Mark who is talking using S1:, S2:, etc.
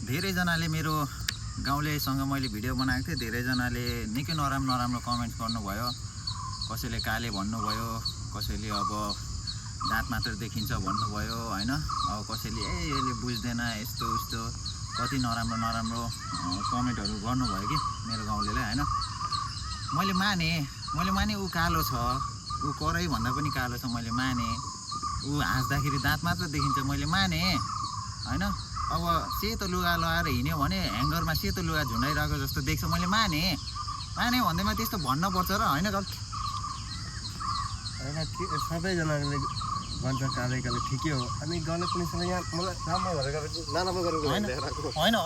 S1: धेरैजनाले मेरो गाउँलेसँग मैले भिडियो बनाएको थिएँ। धेरैजनाले निकै नराम्रो कमेन्ट्स गर्नुभयो। कसैले काले भन्नुभयो, कसैले अब दाँत मात्र देखिन्छ भन्नुभयो हैन। अब कसैले यसले बुझ्दैन यस्तो उस्तो कति नराम्रो कमेन्टहरू गर्नुभयो कि मेरो गाउँलेले हैन। मैले माने ऊ कालो छ, ऊ कराई भन्दा पनि कालो छ, मैले माने। ऊ हाँस्दाखेरि दाँत मात्र देखिन्छ, मैले माने हैन। अब सेतो लुगा लगाएर हिँड्यो भने ह्याङ्गरमा सेतो लुगा झुन्डाइरहेको जस्तो देख्छ, मैले माने भन्दैमा त्यस्तो भन्नुपर्छ र हैन।
S2: सबैजनाले भन्छ काले ठिकै हो, अनि गलत पनि छ। यहाँ मलाई राम्रो गरेको नराम्रो गरेको
S1: होइन